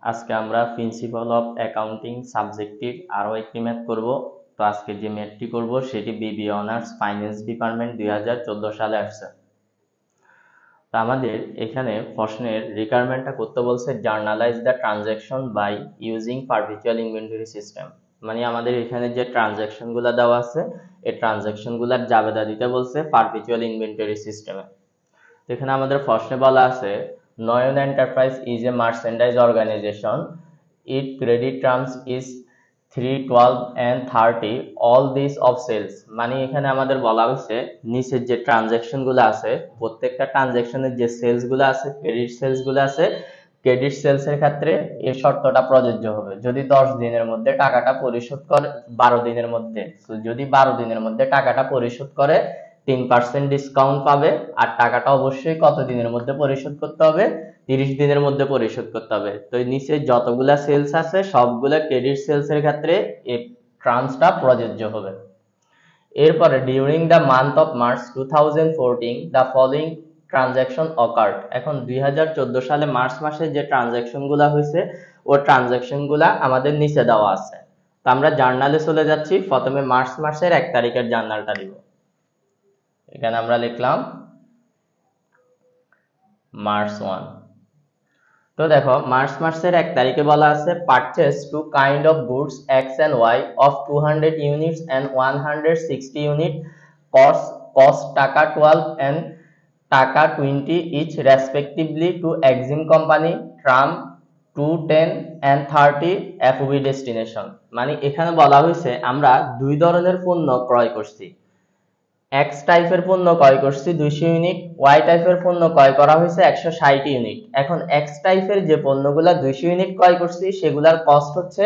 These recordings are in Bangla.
আজকে আমরা প্রিন্সিপাল অফ অ্যাকাউন্টিং সাবজেক্টিভ আরও একটি ম্যাথ করব। তো আজকে যে ম্যাথটি করব সেটি বিবিএ অনার্স ফাইন্যান্স ডিপার্টমেন্ট 2014 সালে আসছে। তো আমাদের এখানে প্রশ্নের রিকোয়ারমেন্টটা করতে বলছে journalise the transaction by using perpetual inventory system. মানে আমাদের এখানে যে ট্রানজ্যাকশনগুলো দেওয়া আছে এই ট্রানজ্যাকশনগুলোর জাবেদা দিতে বলছে পারপিচুয়াল ইনভেন্টরি সিস্টেমে। তো এখানে আমাদের প্রশ্নে বলা আছে Nayan enterprise is a merchandise organisation, it credit terms is 3, 12 and 30 all these of sales। মানে এখানে আমাদের বলা হয়েছে নিচের যে ট্রানজ্যাকশন গুলো আছে প্রত্যেকটা ট্রানজ্যাকশনের যে সেলস গুলো আছে ক্রেডিট সেলস গুলো আছে ক্রেডিট সেলস এর ক্ষেত্রে এই শর্তটা প্রযোজ্য হবে যদি 10 দিনের মধ্যে টাকাটা পরিশোধ করে, 12 দিনের মধ্যে, যদি 12 দিনের মধ্যে টাকাটা পরিশোধ করে 3% ডিসকাউন্ট পাবে। আর টাকাটা অবশ্যই কত দিনের মধ্যে পরিশোধ করতে হবে? 30 দিনের মধ্যে পরিশোধ করতে হবে। তো নিচে যতগুলা সেলস আছে সবগুলা ক্রেডিট সেলস এর ক্ষেত্রে এই টার্মসটা প্রযোজ্য হবে। এরপরে during the month of March 2014 the following transaction occurred. এখন 2014 সালে মার্চ মাসে যে ট্রানজ্যাকশন গুলা হয়েছে ও ট্রানজ্যাকশন গুলা আমাদের নিচে দেওয়া আছে। তো আমরা জার্নালে চলে যাচ্ছি। প্রথমে মার্চ মাসের 1 তারিখের জার্নালটা দিব। এখানে আমরা লিখলাম মার্চ 1। তো দেখো মার্চ মাসের 1 তারিখে বলা আছে purchase two kind of goods x and y of 200 units and 160 unit cost টাকা 12 এন্ড টাকা 20 each respectively to Exim company terms 2, 10 and 30 FOB destination. মানে এখানে বলা হয়েছে আমরা দুই ধরনের পণ্য ক্রয় করছি। এক্স টাইপের পণ্য ক্রয় করছি 200 ইউনিট, ওয়াই টাইপের পণ্য ক্রয় করা হয়েছে 160 ইউনিট। এখন এক্স টাইপের যে পণ্যগুলা 200 ইউনিট ক্রয় করছি সেগুলার কস্ট হচ্ছে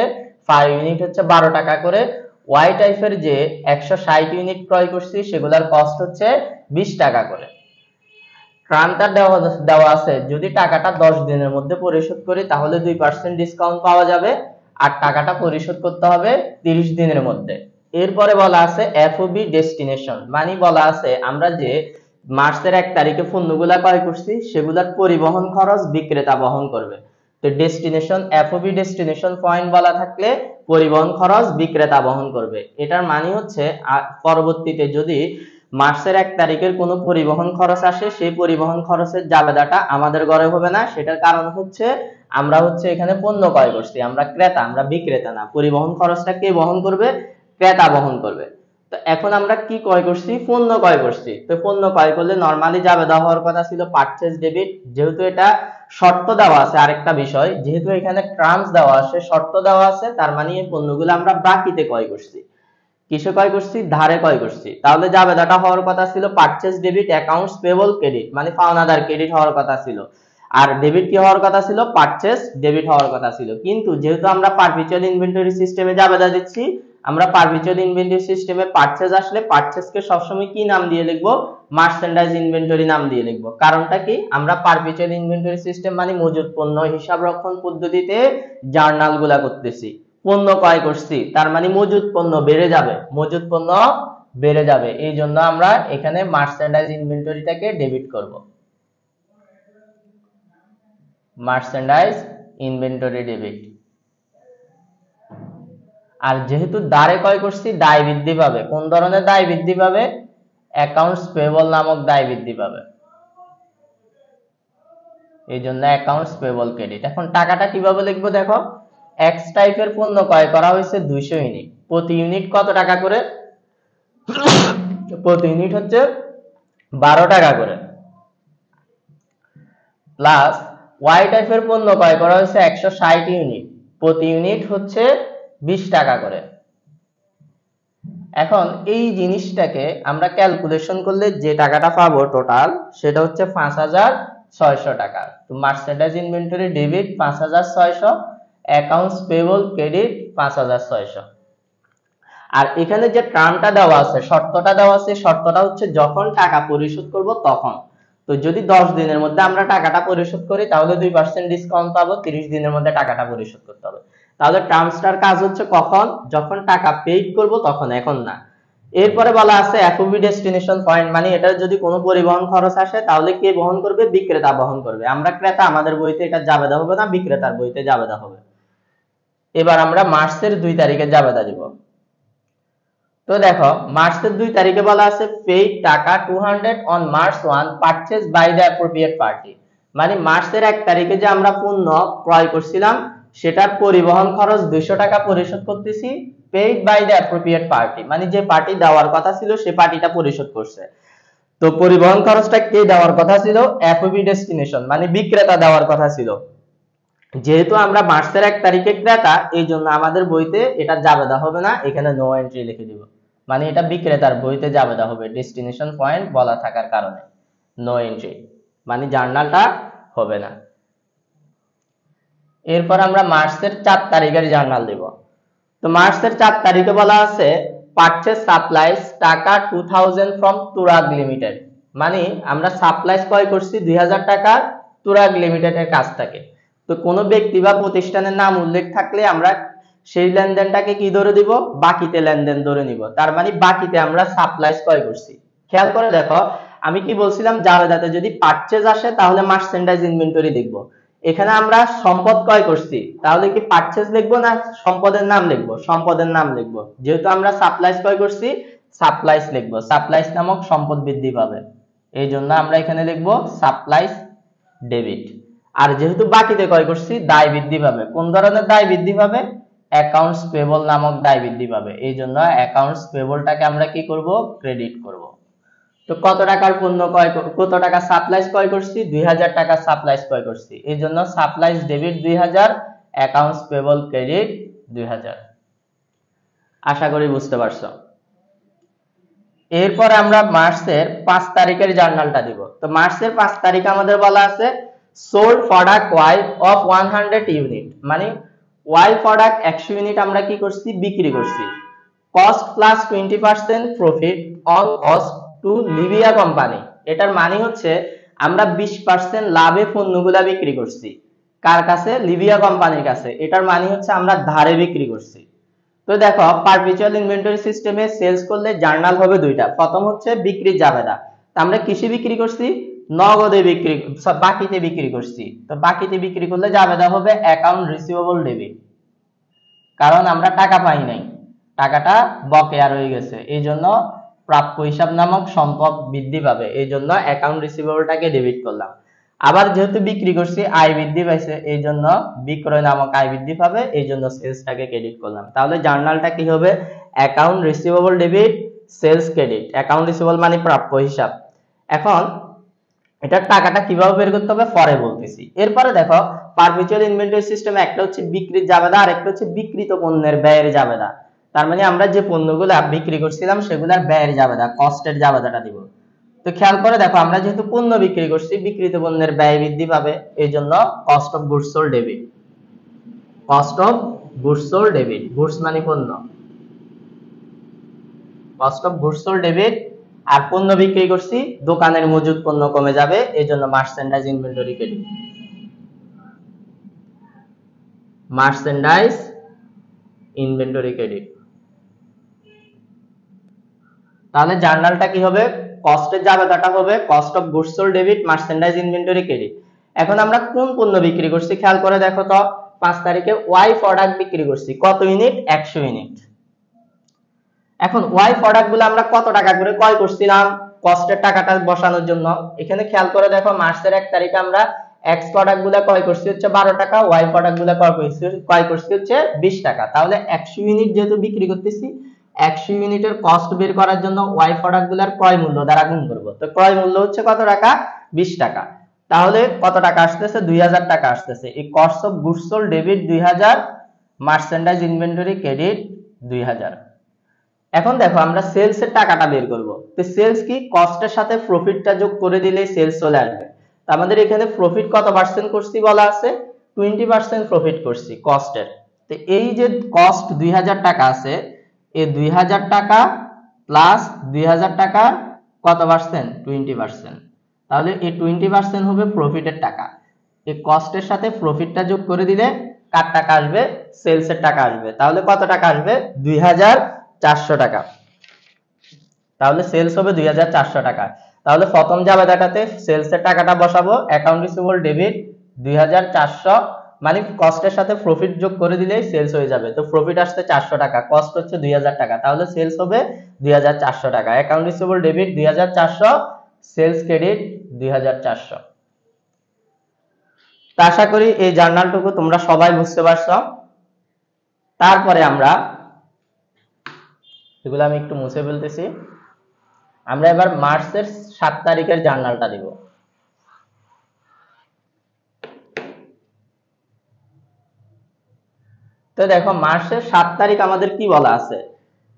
5 ইউনিট হচ্ছে 12 টাকা করে। ওয়াই টাইপের যে 160 ইউনিট ক্রয় করছি সেগুলার কস্ট হচ্ছে 20 টাকা করে। ট্রামটা দেওয়া আছে যদি টাকাটা 10 দিনের মধ্যে পরিশোধ করি তাহলে 2% ডিসকাউন্ট পাওয়া যাবে আর টাকাটা পরিশোধ করতে হবে 30 দিনের মধ্যে। এরপরে বলা আছে এফওবি ডেস্টিনেশন, মানে বলা আছে আমরা যে মার্চের 1 তারিখে পণ্যগুলা ক্রয় করছি সেগুলার পরিবহন খরচ বিক্রেতা বহন করবে। তো ডেস্টিনেশন এফওবি ডেস্টিনেশন পয়েন্ট বলা থাকলে পরিবহন খরচ বিক্রেতা বহন করবে। এটার মানে হচ্ছে পরবর্তীতে যদি মার্চের 1 তারিখের কোনো পরিবহন খরচ আসে সেই পরিবহন খরচের জাবেদাটা আমাদের ঘরে হবে না। সেটার কারণ হচ্ছে আমরা এখানে পণ্য ক্রয় করছি, আমরা ক্রেতা, আমরা বিক্রেতা না। পরিবহন খরচটা কে বহন করবে? ক্রেতা বহন করবে। তো এখন আমরা কি ক্রয় করছি? পণ্য ক্রয় করছি। তো পণ্য ক্রয় করলে নরমালি জাবেদা হওয়ার কথা ছিল পারচেজ ডেবিট। যেহেতু এটা শর্ত দেওয়া আছে, আরেকটা বিষয়, যেহেতু এখানে টার্মস দেওয়া আছে, শর্ত দেওয়া আছে, তার মানে এই পণ্যগুলো আমরা বাকিতে ক্রয় করছি। কিসে ক্রয় করছি? ধারে ক্রয় করছি। তাহলে জাবেদাটা হওয়ার কথা ছিল purchase debit accounts payable credit, মানে পাওনাদার ক্রেডিট হওয়ার কথা ছিল। আর ডেবিট কি হওয়ার কথা ছিল? পারচেজ ডেবিট হওয়ার কথা ছিল। কিন্তু যেহেতু আমরা পারপিচুয়াল ইনভেন্টরি সিস্টেমে জাবেদা দিচ্ছি, আমরা পারপিচুয়াল ইনভেন্টরি সিস্টেমে পারচেজ আসলে পারচেজকে সবসময় কি নাম দিয়ে লিখবো? মার্চেন্ডাইজ ইনভেন্টরি নাম দিয়ে লিখবো। কারণটা কি? আমরা পারপিচুয়াল ইনভেন্টরি সিস্টেম মানে মজুদ পণ্য হিসাব রক্ষণ পদ্ধতিতে জার্নাল গুলা করতেছি। পণ্য ক্রয় করছি তার মানে মজুদ পণ্য বেড়ে যাবে, মজুদ পণ্য বেড়ে যাবে। এই জন্য আমরা এখানে মার্চেন্ডাইজ ইনভেন্টরিটাকে ডেবিট করব। Merchandise inventory debit. আর যেহেতু দাঁড়ে ক্রয় করছি দায় বৃদ্ধি পাবে। কোন ধরনের দায় বৃদ্ধি পাবে? অ্যাকাউন্টস পেবল নামক দায় বৃদ্ধি পাবে। এই জন্য অ্যাকাউন্টস পেবল ক্রেডিট। এখন টাকাটা কিভাবে লিখবো দেখো, এক্স টাইপের পণ্য ক্রয় করা হয়েছে 200 ইউনিট, প্রতি ইউনিট কত টাকা করে? প্রতি ইউনিট হচ্ছে 12 টাকা করে। প্লাস ওয়াই টাইপের পণ্য ক্রয় করা হয়েছে 160 ইউনিট, প্রতি ইউনিট হচ্ছে 20 টাকা করে। এখন এই জিনিসটাকে আমরা ক্যালকুলেশন করলে যে টাকাটা পাবো টোটাল সেটা হচ্ছে 5600 টাকা। তো merchandise inventory debit 5600, accounts payable credit 5600। আর এখানে যে টার্মটা দেওয়া আছে, শর্তটা দেওয়া আছে, শর্তটা হচ্ছে যখন টাকা পরিশোধ করব তখন। তো যদি 10 দিনের মধ্যে আমরা টাকাটা পরিশোধ করি তাহলে 2% ডিসকাউন্ট পাবো, 30 দিনের মধ্যে টাকাটা পরিশোধ করতে হবে। তাহলে টার্মসটার কাজ হচ্ছে কখন? যখন টাকা পেইড করব তখন, এখন না। এরপরে বলা আছে এফওবি ডেস্টিনেশন পয়েন্ট, মানে এটা যদি কোনো পরিবহন খরচ আসে তাহলে কে বহন করবে? বিক্রেতা বহন করবে। আমরা ক্রেতা, আমাদের বইতে এটা জাবেদা হবে না, বিক্রেতার বইতে জাবেদা হবে। এবার আমরা মার্চের 2 তারিখে জাবেদা দিব। তো দেখো মার্চের 2 তারিখে বলা আছে পেইড টাকা 200 on March 1 purchase by the appropriate party, মানে মার্চের 1 তারিখে যে আমরা পণ্য ক্রয় করছিলাম সেটার পরিবহন খরচ 200 টাকা পরিশোধ করতেছি paid by the appropriate party, মানে যে পার্টি দেওয়ার কথা ছিল সে পার্টিটা পরিশোধ করছে। তো পরিবহন খরচটা কে দেওয়ার কথা ছিল? এফওবি ডেস্টিনেশন, মানে বিক্রেতা দেওয়ার কথা ছিল। যেহেতু আমরা মার্চের 1 তারিখে ক্রেতা, এই জন্য আমাদের বইতে এটা জাবেদা হবে না, এখানে নো এন্ট্রি লিখে দিব, মানে এটা বিক্রেতার বইতে জাবেদা হবে ডেস্টিনেশন পয়েন্ট বলা থাকার কারণে নো এন্ট্রি, মানে জার্নালটা হবে না। এরপর আমরা মার্চের 4 তারিখের জার্নাল দেব। তো মার্চের 4 তারিখে বলা আছে পারচেজ সাপ্লাইজ টাকা 2000 ফ্রম তুরাগ লিমিটেড, মানে আমরা সাপ্লাইজ ক্রয় করছি 2000 টাকা তুরাগ লিমিটেডের কাছ থেকে। তো কোনো ব্যক্তি বা প্রতিষ্ঠানের নাম উল্লেখ থাকলে আমরা সেই লেনদেনটাকে কি ধরে দিব? বাকিতে লেনদেন ধরে নিব, তার মানে বাকিতে আমরা সাপ্লাইজ ক্রয় করছি। খেয়াল করে দেখো আমি কি বলছিলাম, জাবেদাতে যদি পারচেজ আসে তাহলে মার্চেন্ডাইজ ইনভেন্টরি দেখব। এখানে আমরা সম্পদ ক্রয় করছি, তাহলে কি পারচেজ লিখবো না সম্পদের নাম লিখবো? সম্পদের নাম লিখবো। যেহেতু আমরা সাপ্লাইজ ক্রয় করছি সাপ্লাইজ লিখবো, সাপ্লাইজ নামক সম্পদ বৃদ্ধি পাবে, এই জন্য আমরা এখানে লিখবো সাপ্লাইজ ডেবিট। আর যেহেতু বাকিতে ক্রয় করছি দায় বৃদ্ধি পাবে। কোন ধরনের দায় বৃদ্ধি পাবে? অ্যাকাউন্টস পেবল নামক দায় বৃদ্ধি পাবে, এই জন্য অ্যাকাউন্টস পেবলটাকে আমরা কি করব? ক্রেডিট করব। তো কত টাকার পণ্য ক্রয়, কত টাকা সাপ্লাইজ ক্রয় করছি? 2000 টাকা সাপ্লাইজ ক্রয় করছি, এই জন্য supplies debit 2000, accounts payable credit 2000। আশা করি বুঝতে পারছো। এরপর আমরা মার্চের 5 তারিখের জার্নালটা দিব। তো মার্চের 5 তারিখে আমাদের বলা আছে sold product y of 100 unit, মানে ওয়াই প্রোডাক্ট 100 ইউনিট আমরা কি করছি? বিক্রি করছি। Cost plus 20% profit on cost to Libya company, এটার মানে হচ্ছে আমরা 20% লাভে পণ্যগুলা বিক্রি করছি। কার কাছে? লিবিয়া কোম্পানির কাছে। এটার মানে হচ্ছে আমরা ধারে বিক্রি করছি। তো দেখো পারপিচুয়াল ইনভেন্টরি সিস্টেমে সেলস করলে জার্নাল হবে দুইটা। প্রথম হচ্ছে বিক্রির জাবেদা, আমরা কিসে বিক্রি করছি? নগদে বিক্রি, বাকিতে বিক্রি করছি। তো বাকিতে বিক্রি করলে জাবেদা হবে অ্যাকাউন্ট রিসিভেবল ডেবিট, কারণ আমরা টাকা পাই নাই, টাকাটা বকেয়া রয়ে গেছে, এই জন্য প্রাপ্য হিসাব নামক সম্পদ বৃদ্ধি পাবে, এই জন্য অ্যাকাউন্ট রিসিভেবলটাকে ডেবিট করলাম। আবার যেহেতু বিক্রি করছি আয় বৃদ্ধি পাইছে, এই জন্য বিক্রয় নামক আয় বৃদ্ধি পাবে, এই জন্য সেলসটাকে ক্রেডিট করলাম। তাহলে জার্নালটা কি হবে? Account receivable debit, sales credit. Account receivable মানে প্রাপ্য হিসাব। এখন এটার টাকাটা কিভাবে বের করতে হবে পরে বলতেছি। এরপরে দেখো পারপিচুয়াল ইনভেন্টরি সিস্টেমে একটা হচ্ছে বিক্রির জাবেদা আর একটা হচ্ছে বিক্রিত পণ্যের ব্যয়ের জাবেদা। তার মানে আমরা যে পণ্যগুলো বিক্রি করছিলাম সেগুলোর ব্যয়ের জাবেদা, কস্টের জাবেদাটা দিব। তো খেয়াল করে দেখো আমরা যেহেতু পণ্য বিক্রি করছি বিক্রিত পণ্যের ব্যয় বৃদ্ধি পাবে, এই জন্য cost of goods sold debit. Cost of goods sold debit, goods মানে পণ্য, cost of goods sold debit. আর পণ্য বিক্রি করছি দোকানের মজুদ পণ্য কমে যাবে, এই জন্য merchandise inventory credit. Merchandise inventory credit. তাহলে জার্নালটা কি হবে? কস্টের জাবেদাটা হবে cost of goods sold debit, merchandise inventory credit. এখন আমরা কোন পণ্য বিক্রি করছি খেয়াল করে দেখো তো। 5 তারিখে ওয়াই প্রোডাক্ট বিক্রি করছি, কত ইউনিট? 100 ইউনিট। এখন ওয়াই প্রোডাক্ট গুলো আমরা কত টাকা করে ক্রয় করছিলাম? কস্টের টাকাটা বসানোর জন্য এখানে খেয়াল করে দেখো মার্চের 1 তারিখে আমরা এক্স প্রোডাক্ট গুলো ক্রয় করছি হচ্ছে 12 টাকা, ওয়াই প্রোডাক্ট গুলো ক্রয় করছি হচ্ছে 20 টাকা। তাহলে 100 ইউনিট যেহেতু বিক্রি করতেছি 100 ইউনিটের কস্ট বের করার জন্য ওয়াই প্রোডাক্ট গুলোর ক্রয় মূল্য দ্বারা গুণ করব। তো ক্রয় মূল্য হচ্ছে কত টাকা? 20 টাকা। তাহলে কত টাকা আসতেছে? 2000 টাকা আসতেছে। এই cost of goods sold debit 2000, merchandise inventory credit 2000। এখন দেখো আমরা সেলস এর টাকাটা বের করব। তো সেলস কি? কস্টের সাথে প্রফিটটা যোগ করে দিলে সেলস চলে আসবে। তো আমাদের এখানে প্রফিট কত পার্সেন্ট করছি বলা আছে? 20% প্রফিট করছি কস্টের। তো এই যে কস্ট 2000 টাকা আছে, এই 2000 টাকা প্লাস 2000 টাকা কত পার্সেন্ট? 20%। তাহলে এই 20% হবে প্রফিটের টাকা। এই কস্টের সাথে প্রফিটটা যোগ করে দিলে কার টাকা আসবে? সেলস এর টাকা আসবে। তাহলে কত টাকা আসবে? 2400 টাকা। তাহলে সেলস হবে 2400 টাকা। তাহলে প্রথম জাবেদাটাতে সেলসের টাকাটা বসাবো, অ্যাকাউন্ট রিসিভেবল ডেবিট 2400, মানে কস্টের সাথে প্রফিট যোগ করে দিলেই সেলস হয়ে যাবে। তো প্রফিট আসছে 400 টাকা, কস্ট হচ্ছে 2000 টাকা, তাহলে সেলস হবে 2400 টাকা। Account receivable debit 2400, sales credit 2400। তা আশা করি এই জার্নালটুকু তোমরা সবাই বুঝতে পারছো। তারপরে আমরা এগুলো আমি একটু মুছে ফেলতেছি। আমরা এবার মার্চের 7 তারিখের জার্নালটা দিব। তো দেখো মার্চের 7 তারিখ আমাদের কি বলা আছে,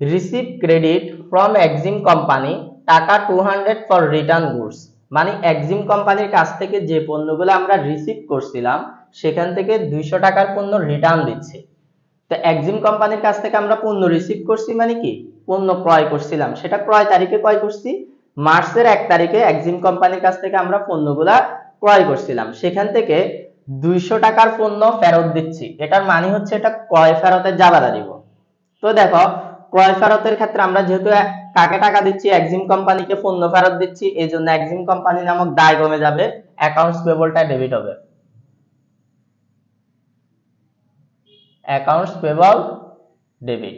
receive credit from Exim company টাকা 200 ফর রিটার্ন গুডস, মানে এক্সিম কোম্পানির কাছ থেকে যে পণ্যগুলো আমরা রিসিভ করছিলাম সেখান থেকে 200 টাকার পণ্য রিটার্ন দিচ্ছে। তো এক্সিম কোম্পানির কাছ থেকে আমরা পণ্য রিসিভ করছি মানে কি, পণ্য ক্রয় করছিলাম, সেটা ক্রয় তারিখে ক্রয় করছি। মার্চের 1 তারিখে এক্সিম কোম্পানির কাছ থেকে আমরা পণ্যগুলা ক্রয় করছিলাম, সেখান থেকে 200 টাকার পণ্য ফেরত দিচ্ছি। এটার মানে হচ্ছে এটা ক্রয় ফেরতের জাবেদা দিব। তো দেখো ক্রয় ফেরতের ক্ষেত্রে আমরা যেহেতু কাকে টাকা দিচ্ছি, এক্সিম কোম্পানিকে পণ্য ফেরত দিচ্ছি, এই জন্য এক্সিম কোম্পানি নামক দায় কমে যাবে, অ্যাকাউন্টস পেয়েবলটা ডেবিট হবে। Accounts payable debit.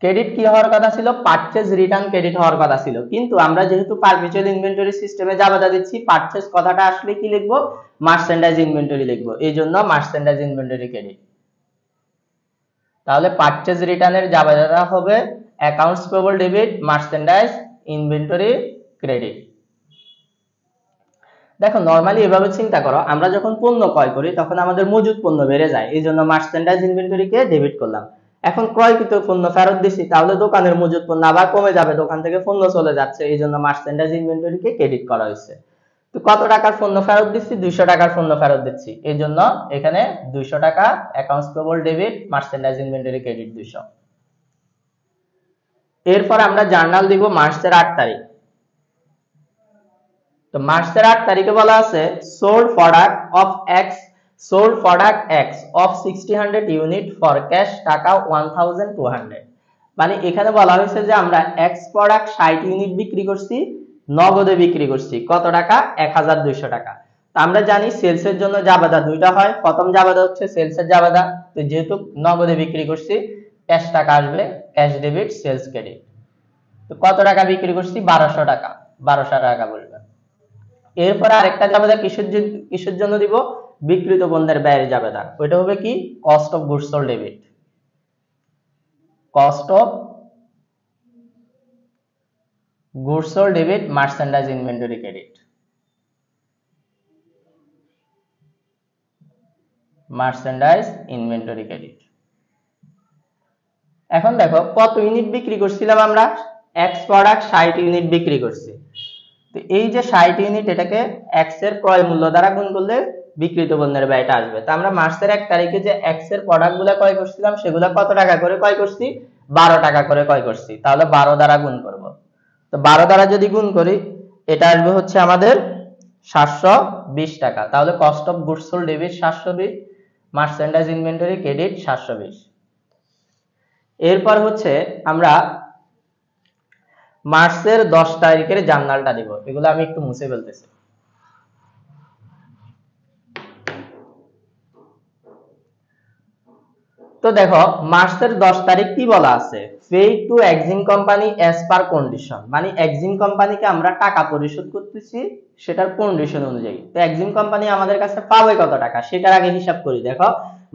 ক্রেডিট কি হওয়ার কথা ছিল, পারচেজ রিটার্ন ক্রেডিট হওয়ার কথা ছিল, কিন্তু আমরা যেহেতু পারপেচুয়াল ইনভেন্টরি সিস্টেমে জাবেদা দিচ্ছি, পারচেজ কথাটা আসলে কি লিখবো, মার্চেন্ডাইজ ইনভেন্টরি লিখবো, এই জন্য মার্চেন্ডাইজ ইনভেন্টরি ক্রেডিট। তাহলে পারচেজ রিটার্নের জাবেদাটা হবে accounts payable debit, merchandise inventory credit. দেখো নরমালি এভাবে চিন্তা করো, আমরা যখন পণ্য ক্রয় করি তখন আমাদের মজুদ পণ্য বেড়ে যায়, এই জন্য মার্চেন্ডাইজ ইনভেন্টরিকে ডেবিট করলাম। এখন ক্রয়কৃত পণ্য ফেরত দিছি, তাহলে দোকানের মজুদ পণ্য আবার কমে যাবে, দোকান থেকে পণ্য চলে যাচ্ছে, এই জন্য মার্চেন্ডাইজ ইনভেন্টরিকে ক্রেডিট করা হয়েছে। তো কত টাকার পণ্য ফেরত দিচ্ছি, 200 টাকার পণ্য ফেরত দিচ্ছি, এই জন্য এখানে 200 টাকা accounts payable debit, merchandise inventory credit 200। এরপর আমরা জার্নাল দিব মার্চের 8 তারিখ। তো মার্চের 8 তারিখে বলা আছে sold product of x, sold product x of 60 unit for cash টাকা 1200, মানে এখানে বলা হয়েছে যে আমরা এক্স প্রোডাক্ট 60 ইউনিট বিক্রি করছি, নগদে বিক্রি করছি কত টাকা, 1200 টাকা। তো আমরা জানি সেলসের জন্য জাবেদা দুইটা হয়, প্রথম জাবেদা হচ্ছে সেলসের জাবেদা, তো যেহেতু নগদে বিক্রি করছি ক্যাশ টাকা আসবে, ক্যাশ ডেবিট সেলস ক্রেডিট। তো কত টাকা বিক্রি করছি, 1200 টাকা, 1200 টাকা বলবে। এরপর আরেকটা জাবেদা কিসের জন্য দিব, বিক্রিত পণ্যের ব্যয়ের জাবেদা, ওইটা হবে কি, cost of goods sold debit, cost of goods sold debit, merchandise inventory credit, merchandise inventory credit. এখন দেখো কত ইউনিট বিক্রি করছিলাম আমরা, এক্স প্রোডাক্ট 60 ইউনিট বিক্রি করছি। তো এই যে 60 ইউনিট, এটাকে এক্স এর ক্রয় মূল্য দ্বারা গুণ করলে বিক্রিত পণ্যের ব্যয়টা আসবে। তো আমরা মার্চের 1 তারিখে যে এক্স এর প্রোডাক্টগুলো ক্রয় করছিলাম সেগুলো কত টাকা করে ক্রয় করছি, 12 টাকা করে ক্রয় করছি, তাহলে 12 দ্বারা গুণ করব। তো 12 দ্বারা যদি গুণ করি এটা আসবে হচ্ছে আমাদের 720 টাকা। তাহলে cost of goods sold debit 720, merchandise inventory credit 720। এরপর হচ্ছে আমরা মার্চের 10 তারিখের জার্নালটা দিব, এগুলো আমি একটু মুছে ফেলতেছি। তো দেখো মার্চের 10 তারিখ কি বলা আছে, pay to Exim company as per condition, মানে এক্সিম কোম্পানিকে আমরা টাকা পরিশোধ করতেছি সেটার কন্ডিশন অনুযায়ী। তো এক্সিম কোম্পানি আমাদের কাছে পাবে কত টাকা সেটার আগে হিসাব করি। দেখো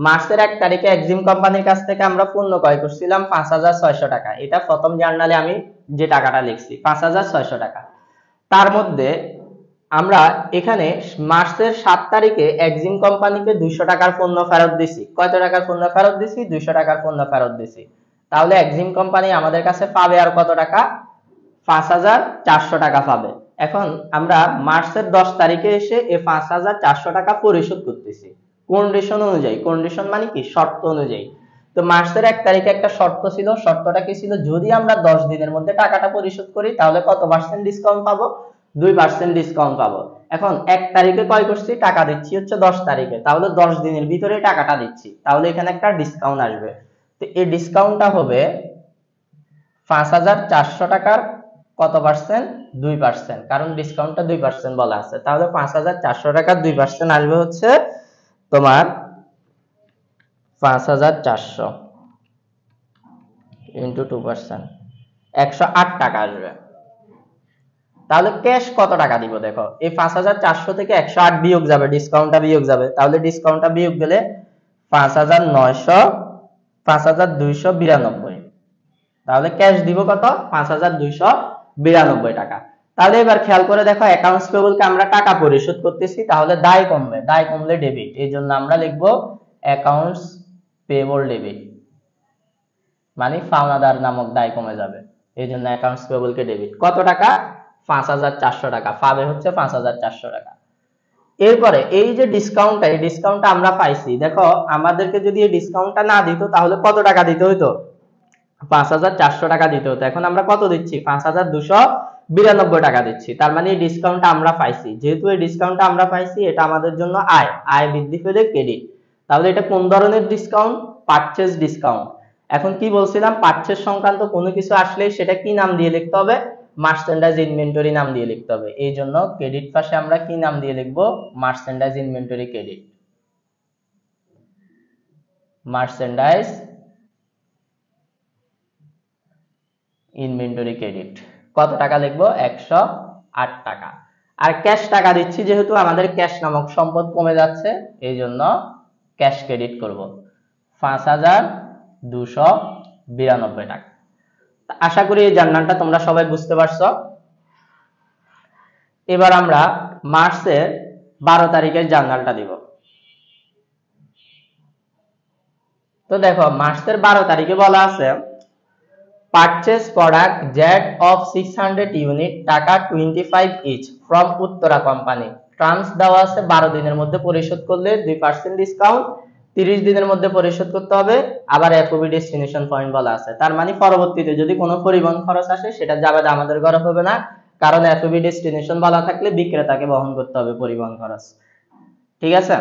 মার্চের 1 তারিখে এক্সিম কোম্পানির কাছ থেকে আমরা পণ্য ক্রয় করছিলাম 5600 টাকা, এটা প্রথম জার্নালে আমি যে টাকাটা লিখছি 5600 টাকা। তার মধ্যে আমরা এখানে মার্চের 7 তারিখে এক্সিম কোম্পানিকে 200 টাকার পণ্য ফেরত দিছি। কত টাকার পণ্য ফেরত দিছি, 200 টাকার পণ্য ফেরত দিছি। তাহলে এক্সিম কোম্পানি আমাদের কাছে পাবে আর কত টাকা, 5400 টাকা পাবে। এখন আমরা মার্চের 10 তারিখে এসে এই 5400 টাকা পরিশোধ করতেছি কন্ডিশন অনুযায়ী, কন্ডিশন মানে কি, শর্ত অনুযায়ী। তো মার্চের 1 তারিখে একটা শর্ত ছিল, শর্তটা কি ছিল, যদি আমরা 10 দিনের মধ্যে টাকাটা পরিশোধ করি তাহলে কত পার্সেন্ট ডিসকাউন্ট পাবো, 2% ডিসকাউন্ট পাবো। এখন 1 তারিখে ক্রয় করছি, টাকা দিচ্ছি হচ্ছে 10 তারিখে, তাহলে 10 দিনের ভিতরে টাকাটা দিচ্ছি, তাহলে এখানে একটা ডিসকাউন্ট আসবে। তো এই ডিসকাউন্টটা হবে 5400 টাকার কত পার্সেন্ট? 2%, কারণ ডিসকাউন্টটা 2% বলা আছে। তাহলে 5400 টাকা 2% আসবে হচ্ছে তোমার 5400 ইন্টু 2%, 108 টাকা আসবে। তাহলে ক্যাশ কত টাকা দিব? দেখো এই 5400 থেকে 108 বিয়োগ যাবে, ডিসকাউন্টটা বিয়োগ যাবে। তাহলে ডিসকাউন্টটা বিয়োগ গেলে 5900, 5292। তাহলে ক্যাশ দিব কত? 5292 টাকা। তাহলে এবার খেয়াল করে দেখো, অ্যাকাউন্টস পেয়েবলকে আমরা টাকা পরিশোধ করতেছি, তাহলে দায় কমবে, দায় কমলে ডেবিট। এই জন্য আমরা লিখব অ্যাকাউন্টস পেয়েবল ডেবিট, মানে পাওনাদার নামক দায় কমে যাবে। এই জন্য অ্যাকাউন্টস পেয়েবলকে ডেবিট। কত টাকা? 5400 টাকা। পাবে হচ্ছে 5400 টাকা। এরপরে এই যে ডিসকাউন্টটা, এই ডিসকাউন্টটা আমরা পাইছি। দেখো আমাদেরকে যদি এই ডিসকাউন্টটা না দিত তাহলে কত টাকা দিতে হইতো? 5400 টাকা দিতে হতো। এখন আমরা কত দিচ্ছি? 5292 টাকা দিচ্ছি। তার মানে এই ডিসকাউন্টটা আমরা পাইছি। যেহেতু এই ডিসকাউন্টটা আমরা পাইছি, এটা আমাদের জন্য আয়, আয় বৃদ্ধি পেলে ক্রেডিট। তাহলে এটা কোন ধরনের ডিসকাউন্ট? Purchase discount. এখন কি বলছিলাম? পারচেজ সংক্রান্ত কোনো কিছু আসলেই সেটা কি নাম দিয়ে লিখতে হবে? মার্চেন্ডাইজ ইনভেন্টরি নাম দিয়ে লিখতে হবে। এই জন্য ক্রেডিট পাশে আমরা কি নাম দিয়ে লিখবো? Merchandise inventory credit. Merchandise inventory credit. কত টাকা লিখবো? 108 টাকা। আর ক্যাশ টাকা দিচ্ছি, যেহেতু আমাদের ক্যাশ নামক সম্পদ কমে যাচ্ছে, এই জন্য ক্যাশ ক্রেডিট করব 5292 টাকা। আশা করি এই জার্নালটা তোমরা সবাই বুঝতে পারছো। এবার আমরা মার্চের 12 তারিখের জার্নালটা দিব। তো দেখো মার্চের 12 তারিখে বলা আছে purchase product Z of 600 unit টাকা 25 each from Uttara company. Terms দেওয়া আছে 12 দিনের মধ্যে পরিশোধ করলে 2% ডিসকাউন্ট, 30 দিনের মধ্যে পরিশোধ করতে হবে। আবার এফওবি ডেস্টিনেশন পয়েন্ট বলা আছে। তার মানে পরবর্তীতে যদি কোনো পরিবহন খরচ আসে সেটা জাবেদা আমাদের ঘরে হবে না, কারণ এফওবি ডেস্টিনেশন বলা থাকলে বিক্রেতাকে বহন করতে হবে পরিবহন খরচ। ঠিক আছে?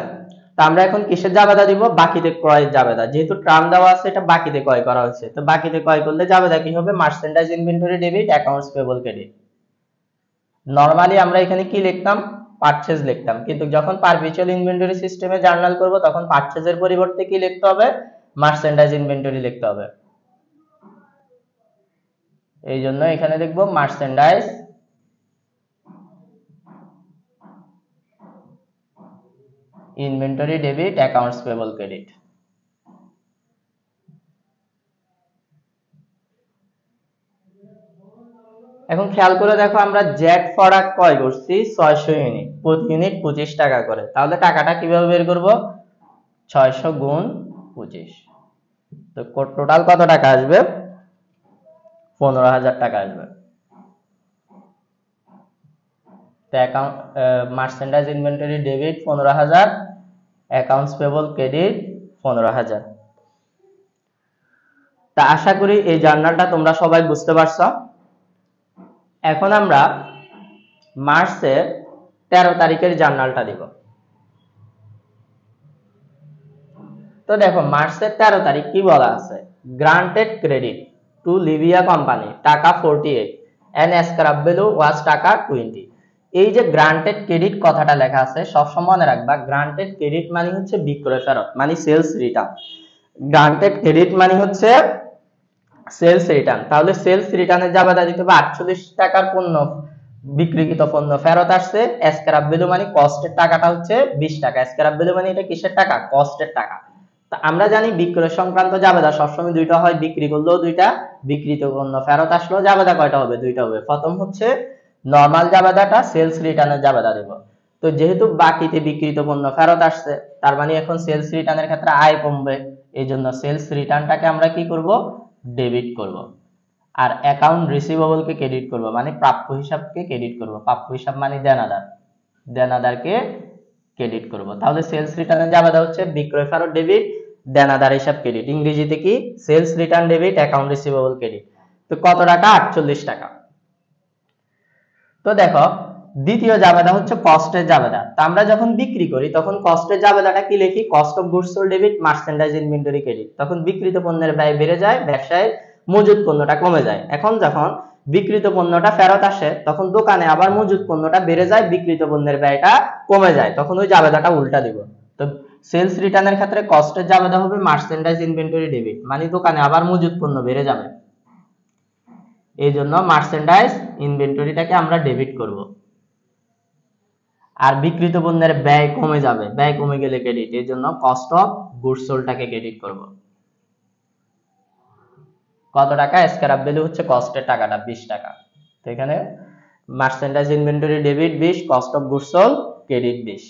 তো আমরা এখন কিসের জাবেদা দিব? বাকিতে ক্রয়ের জাবেদা। যেহেতু টার্ম দেওয়া আছে, এটা বাকিতে ক্রয় করা হচ্ছে, তো বাকিতে ক্রয় করলে জাবেদা কি হবে? Merchandise inventory debit, accounts payable credit. Normally আমরা এখানে কি লিখতাম? পারচেজ লিখতাম, কিন্তু যখন পারপিচুয়াল ইনভেন্টরি সিস্টেমে জার্নাল করব তখন পারচেজের পরিবর্তে কি লিখতে হবে? মার্চেন্ডাইজ ইনভেন্টরি লিখতে হবে। এই জন্য এখানে লিখব merchandise inventory debit, accounts payable credit. এখন খেয়াল করে দেখো, আমরা জেড প্রোডাক্ট ক্রয় করছি 600 ইউনিট, প্রতি ইউনিট 25 টাকা করে। তাহলে টাকাটা কিভাবে বের করব? 600 গুণ 25। তো টোটাল কত টাকা আসবে? 15000 টাকা আসবে। তো account merchandise inventory debit 15000, accounts payable credit 15000। তা আশা করি এই জার্নালটা তোমরা সবাই বুঝতে পারছো। এখন আমরা মার্চের 13 তারিখের জার্নালটা দিব। তো দেখো মার্চের 13 তারিখ কি বলা আছে? Granted credit to Libya company টাকা 48 এন্ড স্ক্র্যাপ ভ্যালু ওয়াজ টাকা 20। এই যে গ্রান্টেড ক্রেডিট কথাটা লেখা আছে, সবসময় মনে রাখবা, গ্রান্টেড ক্রেডিট মানে হচ্ছে বিক্রয় ফেরত, মানে সেলস রিটার্ন। গ্রান্টেড ক্রেডিট মানে হচ্ছে সেলস রিটার্ন। তাহলে সেলস রিটার্নের জাবেদা দিতে হবে 48 টাকার পণ্য, বিক্রিকৃত পণ্য ফেরত আসছে। স্ক্র্যাপ ভ্যালু মানে কস্টের টাকাটা হচ্ছে 20 টাকা। স্ক্র্যাপ ভ্যালু মানে এটা কিসের টাকা? কস্টের টাকা। তা আমরা জানি বিক্রয় সংক্রান্ত জাবেদা সবসময় দুইটা হয়, বিক্রি করলেও দুইটা, বিক্রিত পণ্য ফেরত আসলেও জাবেদা কয়টা হবে? দুইটা হবে। প্রথম হচ্ছে নরমাল জাবেদাটা, সেলস রিটার্নের জাবেদা দেব। তো যেহেতু বাকিতে বিক্রিত পণ্য ফেরত আসছে, তার মানে এখন সেলস রিটার্নের ক্ষেত্রে আয় কমবে, এই জন্য সেলস রিটার্নটাকে আমরা কি করব? ডেবিট করব। আর অ্যাকাউন্ট রিসিভেবলকে ক্রেডিট করব, মানে প্রাপ্য হিসাবকে ক্রেডিট করব। প্রাপ্য হিসাব মানে দেনাদার, দেনাদারকে ক্রেডিট করব। তাহলে সেলস রিটার্নের জাবেদা হচ্ছে বিক্রয় ফেরত ডেবিট, দেনাদার হিসাব ক্রেডিট। ইংরেজিতে কি? Sales return debit, account receivable credit. তো কত টাকা? 48 টাকা। তো দেখো দ্বিতীয় জাবেদা হচ্ছে কস্টের জাবেদা। তা আমরা যখন বিক্রি করি তখন কস্টের জাবেদাটা কি লিখি? Cost of goods sold debit, merchandise inventory credit. তখন বিক্রিত পণ্যের ব্যয় বেড়ে যায়, ব্যবসায় মজুদ পণ্যটা কমে যায়। এখন যখন বিক্রিত পণ্যটা ফেরত আসে তখন দোকানে আবার মজুদ পণ্যটা বেড়ে যায়, বিক্রিত পণ্যের ব্যয়টা কমে যায়, তখন ওই জাবেদাটা উল্টা দিব। তো সেলস রিটার্নের ক্ষেত্রে কস্টের জাবেদা হবে মার্চেন্ডাইজ ইনভেন্টরি ডেবিট, মানে দোকানে আবার মজুদ পণ্য বেড়ে যাবে, এই জন্য মার্চেন্ডাইজ ইনভেন্টরিটাকে আমরা ডেবিট করব। আর বিক্রিত পণ্যের ব্যয় কমে যাবে, ব্যয় কমে গেলে ক্রেডিট, এই জন্য কস্ট অফ গুডস সোল্ডটাকে ক্রেডিট করব। কত টাকা? স্ক্র্যাপ ভ্যালু হচ্ছে কস্টের টাকাটা 20 টাকা। তো এখানে merchandise inventory debit 20, cost of goods sold credit 20।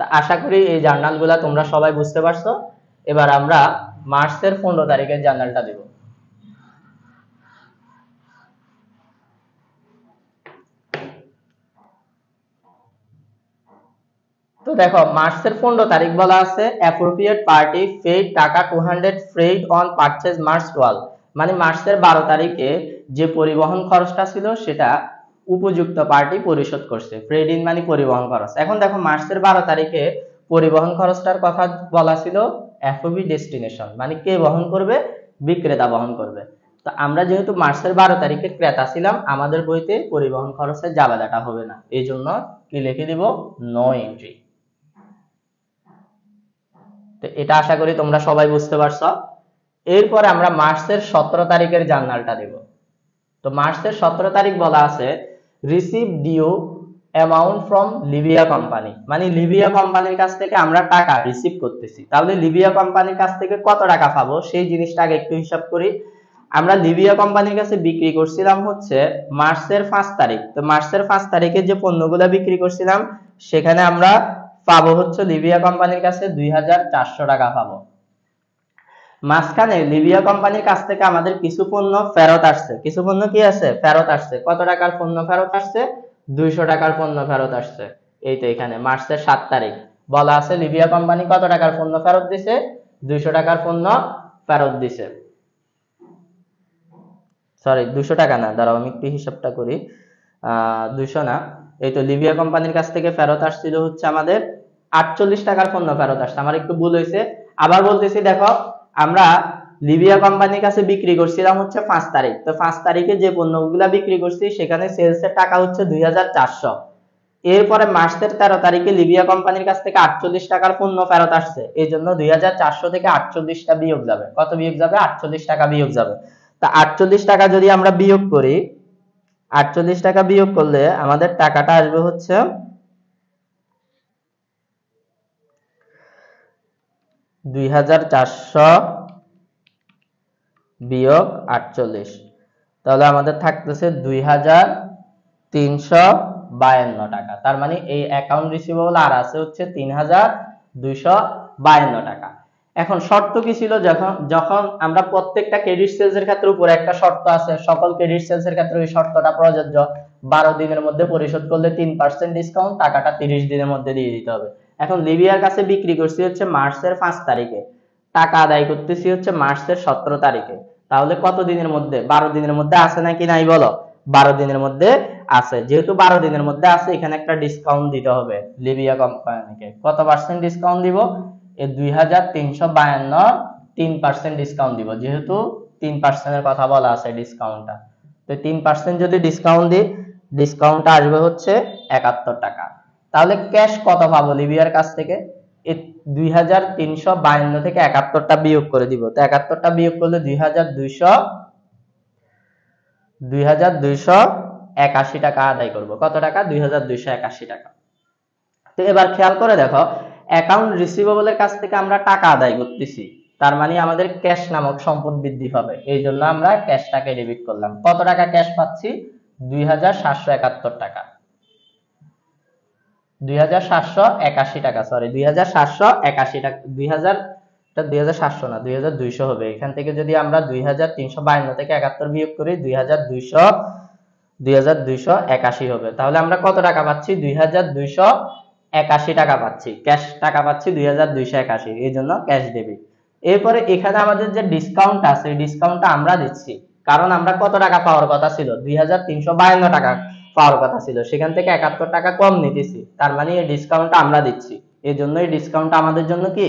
তা আশা করি এই জার্নালগুলো তোমরা সবাই বুঝতে পারছো। এবার আমরা মার্চের 15 তারিখের জার্নালটা দেব। তো দেখো মার্চের 15 তারিখ বলা আছে অ্যাপ্রোপ্রিয়েট পার্টি পেইড টাকা 200 ফ্রেড অন পারচেজ মার্চ 12, মানে মার্চের 12 তারিখে যে পরিবহন খরচটা ছিল সেটা উপযুক্ত পার্টি পরিশোধ করছে। ফ্রেড ইন মানে পরিবহন খরচ। এখন দেখো মার্চের 12 তারিখে পরিবহন খরচটার কথা বলা ছিল এফওবি ডেস্টিনেশন, মানে কে বহন করবে? বিক্রেতা বহন করবে। তো আমরা যেহেতু মার্চের 12 তারিখের ক্রেতা ছিলাম, আমাদের বইতে পরিবহন খরচের জাবেদাটা হবে না, এই জন্য কি লিখে দিব? No entry. তো এটা আশা করি তোমরা সবাই বুঝতে পারছো। এরপরে আমরা মার্চের 17 তারিখের জার্নালটা দেব। তো মার্চের 17 তারিখ বলা আছে receive due amount from Libya company, মানে লিবিয়া কোম্পানির কাছ থেকে আমরা টাকা রিসিভ করতেছি। তাহলে লিবিয়া কোম্পানির কাছ থেকে কত টাকা পাবো সেই জিনিসটা আগে একটু হিসাব করি। আমরা লিবিয়া কোম্পানির কাছে বিক্রি করছিলাম হচ্ছে মার্চের 5 তারিখ। তো মার্চের 5 তারিখে যে পণ্যগুলো বিক্রি করছিলাম সেখানে আমরা পাবো হচ্ছে লিবিয়া কোম্পানির কাছে 2400 টাকা পাবো। মাঝখানে লিবিয়া কোম্পানির কাছ থেকে আমাদের কিছু পণ্য ফেরত আসছে। কিছু পণ্য কি আছে? ফেরত আসছে। কত টাকার পণ্য ফেরত আসছে? 200 টাকার পণ্য ফেরত আসছে। এই তো এখানে মার্চের 7 তারিখ বলা আছে লিবিয়া কোম্পানি কত টাকার পণ্য ফেরত দিছে? 200 টাকার পণ্য ফেরত দিছে। সরি 200 টাকা না, দাঁড়াও আমি একটু হিসাবটা করি। 200 না, এই তো লিবিয়া কোম্পানির কাছ থেকে ফেরত আসছিল হচ্ছে আমাদের 48 টাকার পণ্য ফেরত আসছে। আমার একটু ভুল হয়েছে, আবার বলতেছি। দেখো আমরা লিবিয়া কোম্পানির কাছে বিক্রি করছিলাম হচ্ছে 5 তারিখ। তো 5 তারিখে যে পণ্যগুলা বিক্রি করছি সেখানে সেলস এর টাকা হচ্ছে 2400। এরপরে মার্চের 13 তারিখে লিবিয়া কোম্পানির কাছ থেকে 48 টাকার পণ্য ফেরত আসছে, এই জন্য 2400 থেকে 48টা বিয়োগ যাবে। কত বিয়োগ যাবে? 48 টাকা বিয়োগ যাবে। তা 48 টাকা যদি আমরা বিয়োগ করি, 48 টাকা বিয়োগ করলে আমাদের টাকাটা আসবে হচ্ছে 2400 বিয়োগ 48, তাহলে আমাদের থাকতেছে 2352 টাকা। তার মানে এই অ্যাকাউন্ট রিসিভেবল আর আছে হচ্ছে 3252 টাকা। এখন শর্ত কি ছিল? যখন আমরা প্রত্যেকটা ক্রেডিট সেলস এর ক্ষেত্রে উপরে একটা শর্ত আছে, সকল ক্রেডিট সেলস এর ক্ষেত্রে ওই শর্তটা প্রযোজ্য। 12 দিনের মধ্যে পরিশোধ করলে 3% ডিসকাউন্ট, টাকাটা 30 দিনের মধ্যে দিয়ে দিতে হবে। এখন লিবিয়ার কাছে বিক্রি করছি হচ্ছে মার্চের 5 তারিখে, টাকা আদায় করতেছি হচ্ছে মার্চের 17 তারিখে। তাহলে কত দিনের মধ্যে? 12 দিনের মধ্যে আছে নাকি নাই বলো? 12 দিনের মধ্যে আছে। যেহেতু 12 দিনের মধ্যে আছে, এখানে একটা ডিসকাউন্ট দিতে হবে লিবিয়া কোম্পানিকে। কত পার্সেন্ট ডিসকাউন্ট দিব? এই 2352 3% ডিসকাউন্ট দিব, যেহেতু 3% এর কথা বলা আছে ডিসকাউন্টটা। তো 3% যদি ডিসকাউন্ট দিই, ডিসকাউন্টটা আসবে হচ্ছে 71 টাকা। তাহলে ক্যাশ কত পাবো লিবিয়ার কাছ থেকে? 2352 থেকে 71টা বিয়োগ করে দিব। তো 71টা বিয়োগ করলে 2281 টাকা আদায় করব। কত টাকা? 2281 টাকা। তো এবার খেয়াল করে দেখো, অ্যাকাউন্ট রিসিভেবলের কাছ থেকে আমরা টাকা আদায় করতেছি, তার মানে আমাদের ক্যাশ নামক সম্পদ বৃদ্ধি পাবে, এই জন্য আমরা ক্যাশটাকে ডেবিট করলাম। কত টাকা ক্যাশ পাচ্ছি? 2771 টাকা। 2781 টাকা, সরি 2781 টাকা। 2700 না, 2200 হবে। এখান থেকে যদি আমরা 2352 থেকে 71 বিয়োগ করি, 2281 হবে। তাহলে আমরা কত টাকা পাচ্ছি? 2281 টাকা পাচ্ছি, ক্যাশ টাকা পাচ্ছি 2281, এই জন্য ক্যাশ ডেবিট। এরপরে এখানে আমাদের যে ডিসকাউন্ট আছে, এই ডিসকাউন্টটা আমরা দিচ্ছি, কারণ আমরা কত টাকা পাওয়ার কথা ছিল? 2352 টাকা পাওয়ার কথা ছিল, সেখান থেকে 71 টাকা কম নিতেছি, তার মানে এই ডিসকাউন্টটা আমরা দিচ্ছি, এই জন্য এই ডিসকাউন্টটা আমাদের জন্য কি?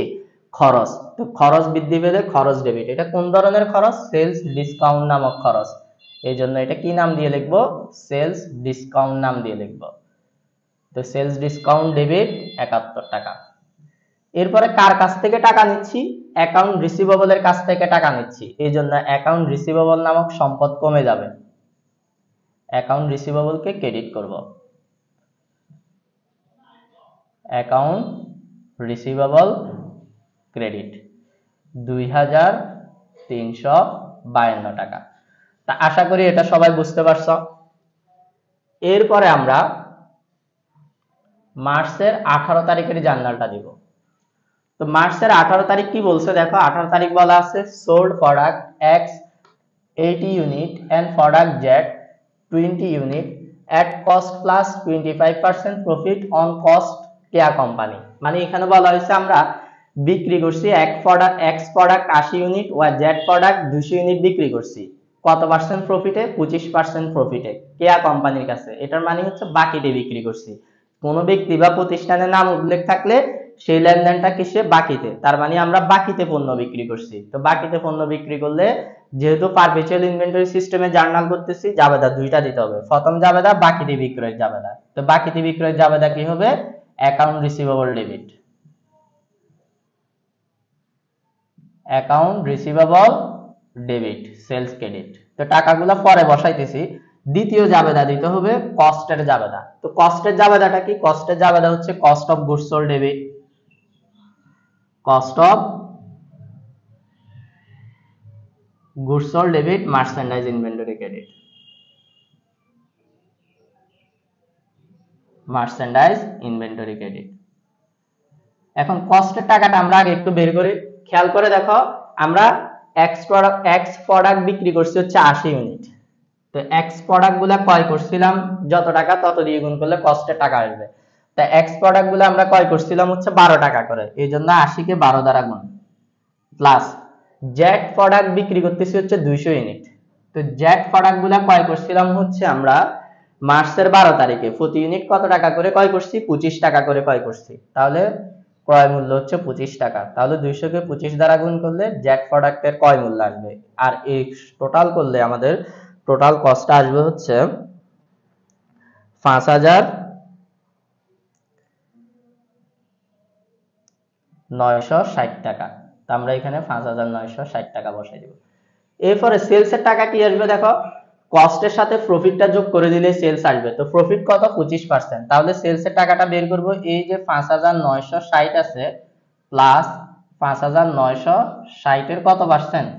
খরচ। তো খরচ বৃদ্ধি পেলে খরচ ডেবিট। এটা কোন ধরনের খরচ? সেলস ডিসকাউন্ট নামক খরচ। এই জন্য এটা কি নাম দিয়ে লিখবো, সেলস ডিসকাউন্ট নাম দিয়ে লিখবো। তো সেলস ডিসকাউন্ট ডেবিট 71 টাকা। এরপরে কার কাছ থেকে টাকা নিচ্ছি, অ্যাকাউন্ট রিসিভেবলের কাছ থেকে টাকা নিচ্ছি, এই জন্য অ্যাকাউন্ট রিসিভেবল নামক সম্পদ কমে যাবে, অ্যাকাউন্ট রিসিভেবলকে ক্রেডিট করব। অ্যাকাউন্ট রিসিভেবল ক্রেডিট 2352 টাকা। তা আশা করি এটা সবাই বুঝতে পারছো। এরপরে আমরা মার্চের 18 তারিখের জার্নালটা দিব। তো মার্চের 18 তারিখ কি বলছে দেখো, 18 তারিখ বলা আছে sold product x 80 unit and product Z 20 unit at cost plus 25% profit on cost Keya company. মানে এখানে বলা হয়েছে আমরা বিক্রি করছি এক্স প্রোডাক্ট 80 ইউনিট ও জেড প্রোডাক্ট 200 ইউনিট বিক্রি করছি, কত পার্সেন্ট প্রফিটে, 25% প্রফিটে কেয়া কোম্পানির কাছে। এটার মানে হচ্ছে বাকিতে বিক্রি করছি। কোন ব্যক্তি বা প্রতিষ্ঠানের নাম উল্লেখ থাকলে সেই লেনদেনটা কিসে, বাকিতে, তার মানে আমরা বাকিতে পণ্য বিক্রি করছি। তো বাকিতে পণ্য বিক্রি করলে যেহেতু পারপেচুয়াল ইনভেন্টরি সিস্টেমে জার্নাল করতেছি, জাবেদা দুইটা দিতে হবে। প্রথম জাবেদা বাকিতে বিক্রয়ের জাবেদা। তো বাকিতে বিক্রয়ের জাবেদা কি হবে, account receivable debit, account receivable debit sales credit. তো টাকাগুলো পরে বসাইতেছি। দ্বিতীয় জাবেদা দিতে হবে কস্টের জাবেদা। তো কস্টের জাবেদাটা কি, কস্টের জাবেদা হচ্ছে cost of goods sold debit, cost of goods sold debit merchandise inventory credit, merchandise inventory credit. এখন কস্টের টাকাটা আমরা আগে একটু বের করি। খেয়াল করে দেখো, আমরা এক্স প্রোডাক্ট বিক্রি করছি হচ্ছে 80 ইউনিট। তো এক্স প্রোডাক্ট গুলা ক্রয় করছিলাম যত টাকা, তত দিয়ে গুণ করলে কস্টের টাকা আসবে। তা এক্স প্রোডাক্ট গুলো আমরা ক্রয় করছিলাম হচ্ছে 12 টাকা করে, এই জন্য 80 কে 12 দ্বারা গুণ, প্লাস জেড প্রোডাক্ট বিক্রি করতেছি হচ্ছে 200 ইউনিট। তো জেড প্রোডাক্ট গুলা ক্রয় করছিলাম হচ্ছে আমরা মার্চের 12 তারিখে, প্রতি ইউনিট কত টাকা করে ক্রয় করছি, 25 টাকা করে ক্রয় করছি। তাহলে ক্রয় মূল্য হচ্ছে 25 টাকা। তাহলে 200 কে 25 দ্বারা গুণ করলে জেড প্রোডাক্টের ক্রয় মূল্য আসবে। আর এই টোটাল করলে আমাদের টোটাল কস্ট আসবে হচ্ছে 5960 টাকা। তো আমরা এখানে 5960 টাকা বসাই দেব। এরপরে সেলস এর টাকা কি আসবে দেখো, কস্টের সাথে প্রফিটটা যোগ করে দিলে সেলস আসবে। তো প্রফিট কত, 25%। তাহলে সেলস এর টাকাটা বের করব, এই যে 5960 আছে প্লাস 5960 এর কত পার্সেন্ট,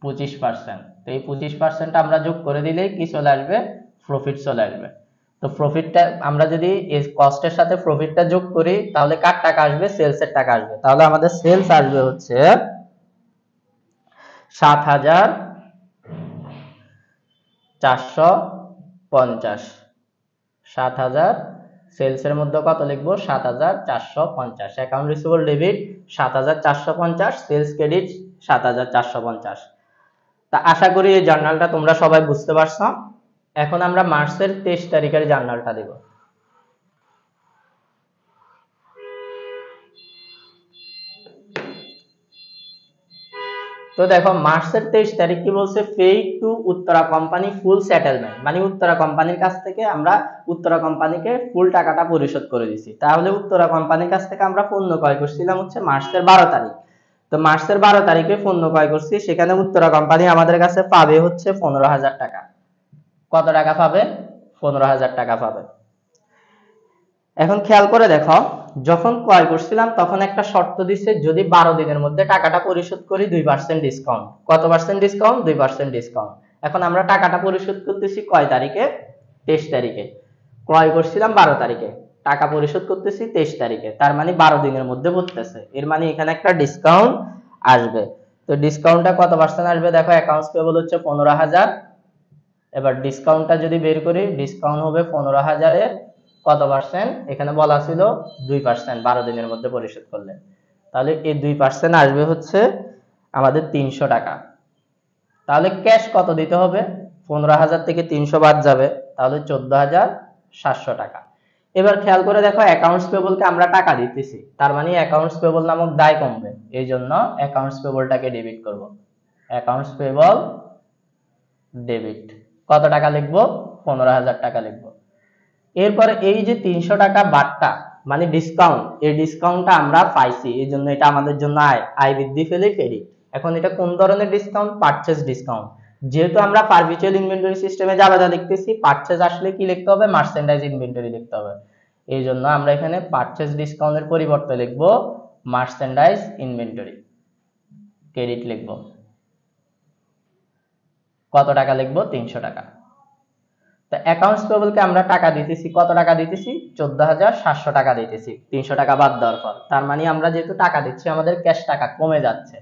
25%। তো এই 25% আমরা যোগ করে দিলেই কি চলে আসবে, প্রফিট চলে আসবে। তো প্রফিটটা আমরা যদি এই কস্টের সাথে প্রফিটটা যোগ করি তাহলে কার টাকা আসবে, সেলস এর টাকা আসবে। তাহলে আমাদের সেলস আসবে হচ্ছে 7450। 7000 সেলস এর মধ্যে কত লিখবো, 7450। Account receivable debit 7450, sales credit 7450। তা আশা করি এই জার্নালটা তোমরা সবাই বুঝতে পারছো। এখন আমরা মার্চের 23 তারিখের জার্নালটা দেব। তো দেখো মার্চের 23 তারিখ কি বলছে, পেইড টু উত্তরা কোম্পানি ফুল সেটেলমেন্ট, মানে উত্তরা কোম্পানির কাছ থেকে আমরা উত্তরা কোম্পানিকে ফুল টাকাটা পরিশোধ করে দিছি। তাহলে উত্তরা কোম্পানির কাছ থেকে আমরা পণ্য ক্রয় করছিলাম হচ্ছে মার্চের 12 তারিখ। তো মার্চের 12 তারিখে পণ্য ক্রয় করছি, সেখানে উত্তরা কোম্পানি আমাদের কাছে পাবে হচ্ছে 15000 টাকা। কত টাকা পাবে, 15000 টাকা পাবে। এখন খেয়াল করে দেখো, যখন ক্রয় করছিলাম তখন একটা শর্ত দিচ্ছে, যদি 12 দিনের মধ্যে টাকাটা পরিশোধ করি 2% ডিসকাউন্ট। কত পার্সেন্ট ডিসকাউন্ট, 2% ডিসকাউন্ট। এখন আমরা টাকাটা পরিশোধ করতেছি কয় তারিখে, 23 তারিখে। ক্রয় করছিলাম 12 তারিখে, টাকা পরিশোধ করতেছি 23 তারিখে, তার মানে 12 দিনের মধ্যে পড়তেছে। এর মানে এখানে একটা ডিসকাউন্ট আসবে। তো ডিসকাউন্টটা কত পার্সেন্ট আসবে দেখো, অ্যাকাউন্টস পেয়েবল হচ্ছে 15000। এবার ডিসকাউন্টটা যদি বের করি, ডিসকাউন্ট হবে 15000 এর কত পার্সেন্ট, এখানে বলা ছিল 2%, 12 দিনের মধ্যে পরিশোধ করলে। তাহলে এই 2% আসবে হচ্ছে আমাদের 300 টাকা। তাহলে ক্যাশ কত দিতে হবে, 15000 থেকে 300 বাদ যাবে, তাহলে 14700 টাকা। এবার খেয়াল করে দেখো, অ্যাকাউন্টস পেয়েবলকে আমরা টাকা দিতেছি, তার মানে অ্যাকাউন্টস পেয়েবল নামক দায় কমবে, এই জন্য অ্যাকাউন্টস পেয়েবলটাকে ডেবিট করব। অ্যাকাউন্টস পেয়েবল ডেবিট কত টাকা লিখবো? 15,000 টাকা লিখবো। এরপরে এই যে 300 টাকা বাট্টা মানে ডিসকাউন্ট, এই ডিসকাউন্টটা আমরা পাইছি, এই জন্য এটা আমাদের জন্য আয় বৃদ্ধি পেলে ক্রেডিট। এখন এটা কোন ধরনের ডিসকাউন্ট? Purchase discount. যেহেতু আমরা পারপিচুয়াল ইনভেন্টরি সিস্টেমে জাবেদা লিখতেছি, পারচেজ আসলে কি লিখতে হবে? মার্চেন্ডাইজ ইনভেন্টরি লিখতে হবে। এই জন্য আমরা এখানে পারচেজ ডিসকাউন্টের পরিবর্তে লিখবো মার্চেন্ডাইজ ইনভেন্টরি, ক্রেডিট লিখবো। কত টাকা লিখবো? 300 টাকা। তো অ্যাকাউন্টস পেয়েবলকে আমরা টাকা দিতেছি, কত টাকা দিতেছি? 14,700 টাকা দিতেছি 300 টাকা বাদ দেওয়ার পর। তার মানে আমরা যেহেতু টাকা দিচ্ছি আমাদের ক্যাশ টাকা কমে যাচ্ছে,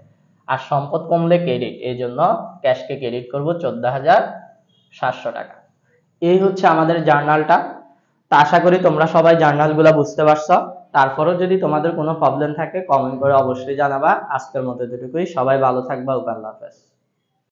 আর সম্পদ কমলে ক্রেডিট, এই জন্য ক্যাশকে ক্রেডিট করব 14,700 টাকা। এই হচ্ছে আমাদের জার্নালটা। তা আশা করি তোমরা সবাই জার্নালগুলো বুঝতে পারছো। তারপরেও যদি তোমাদের কোনো প্রবলেম থাকে কমেন্ট করে অবশ্যই জানাবা। আজকের মতো এতটুকুই, সবাই ভালো থাকবা। আল্লাহ হাফেজ।